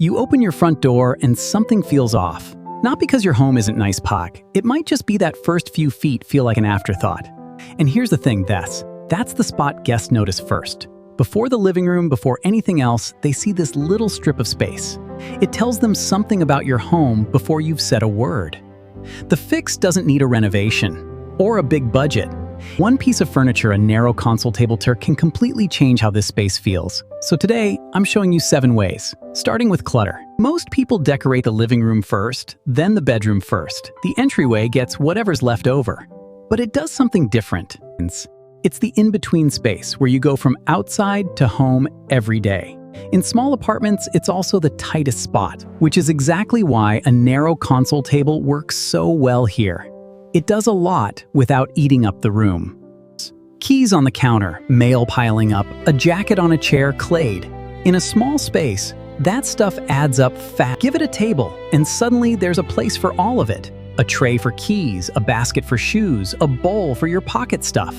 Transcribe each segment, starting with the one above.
You open your front door and something feels off. Not because your home isn't nice pock. It might just be that first few feet feel like an afterthought. And here's the thing, that's the spot guests notice first. Before the living room, before anything else, they see this little strip of space. It tells them something about your home before you've said a word. The fix doesn't need a renovation or a big budget. One piece of furniture, a narrow console table Turk, can completely change how this space feels. So today, I'm showing you 7 ways, starting with clutter. Most people decorate the living room first, then the bedroom first. The entryway gets whatever's left over. But it does something different. It's the in-between space where you go from outside to home every day. In small apartments, it's also the tightest spot, which is exactly why a narrow console table works so well here. It does a lot without eating up the room. Keys on the counter, mail piling up, a jacket on a chair clayed. In a small space, that stuff adds up fast. Give it a table, and suddenly there's a place for all of it. A tray for keys, a basket for shoes, a bowl for your pocket stuff.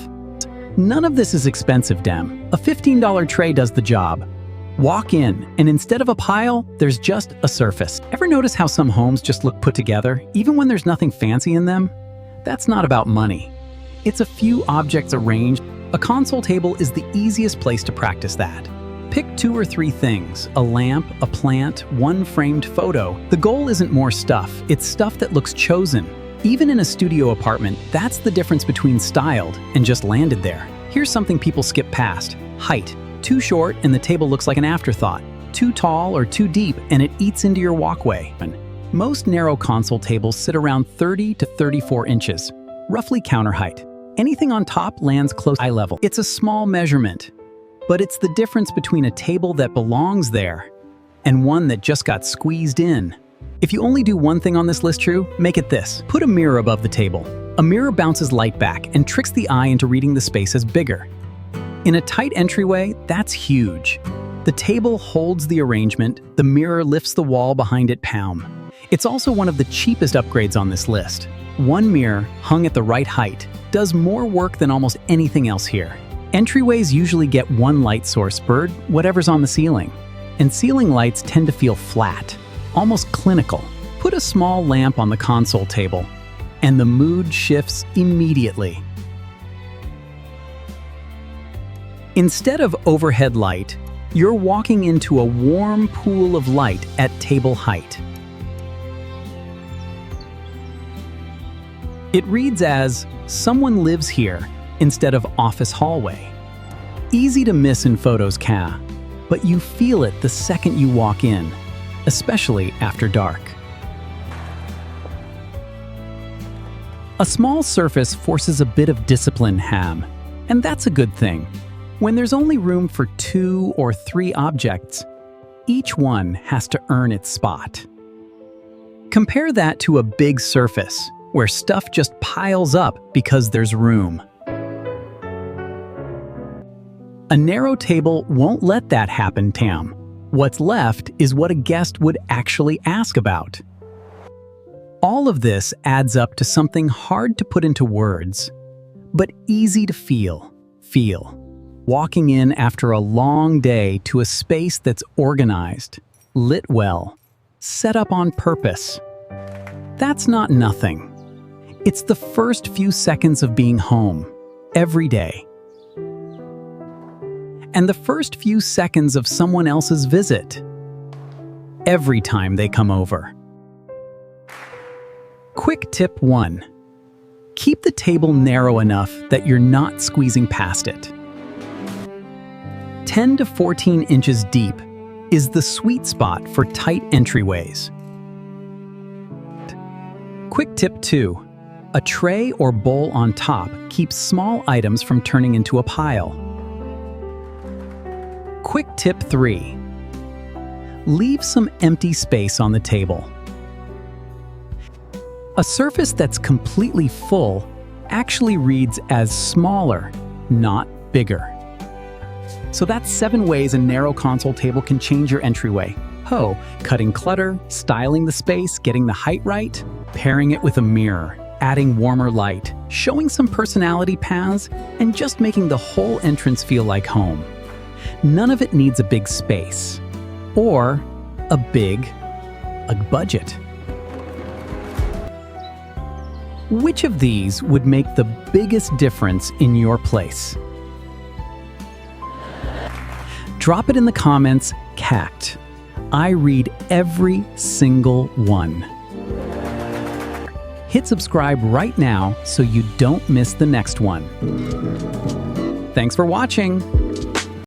None of this is expensive, Dem. A $15 tray does the job. Walk in, and instead of a pile, there's just a surface. Ever notice how some homes just look put together, even when there's nothing fancy in them? That's not about money. It's a few objects arranged. A console table is the easiest place to practice that. Pick 2 or 3 things, a lamp, a plant, one framed photo. The goal isn't more stuff, it's stuff that looks chosen. Even in a studio apartment, that's the difference between styled and just landed there. Here's something people skip past. Height. Too short and the table looks like an afterthought. Too tall or too deep and it eats into your walkway. Most narrow console tables sit around 30 to 34 inches, roughly counter height. Anything on top lands close to eye level. It's a small measurement, but it's the difference between a table that belongs there and one that just got squeezed in. If you only do one thing on this list true, make it this. Put a mirror above the table. A mirror bounces light back and tricks the eye into reading the space as bigger. In a tight entryway, that's huge. The table holds the arrangement, the mirror lifts the wall behind it palm. It's also one of the cheapest upgrades on this list. One mirror, hung at the right height, does more work than almost anything else here. Entryways usually get one light source, whatever's on the ceiling. And ceiling lights tend to feel flat, almost clinical. Put a small lamp on the console table, and the mood shifts immediately. Instead of overhead light, you're walking into a warm pool of light at table height. It reads as, "Someone lives here," instead of "office hallway." Easy to miss in photos, but you feel it the second you walk in, especially after dark. A small surface forces a bit of discipline, and that's a good thing. When there's only room for 2 or 3 objects, each one has to earn its spot. Compare that to a big surface, where stuff just piles up because there's room. A narrow table won't let that happen, Tam. What's left is what a guest would actually ask about. All of this adds up to something hard to put into words, but easy to feel. Walking in after a long day to a space that's organized, lit well, set up on purpose. That's not nothing. It's the first few seconds of being home, every day. And the first few seconds of someone else's visit, every time they come over. Quick tip 1. Keep the table narrow enough that you're not squeezing past it. 10 to 14 inches deep is the sweet spot for tight entryways. Quick tip 2. A tray or bowl on top keeps small items from turning into a pile. Quick tip 3. Leave some empty space on the table. A surface that's completely full actually reads as smaller, not bigger. So that's 7 ways a narrow console table can change your entryway. Cutting clutter, styling the space, getting the height right, pairing it with a mirror, adding warmer light, showing some personality paths, and just making the whole entrance feel like home. None of it needs a big space or a big budget. Which of these would make the biggest difference in your place? Drop it in the comments, CACT. I read every single one. Hit subscribe right now so you don't miss the next one. Thanks for watching.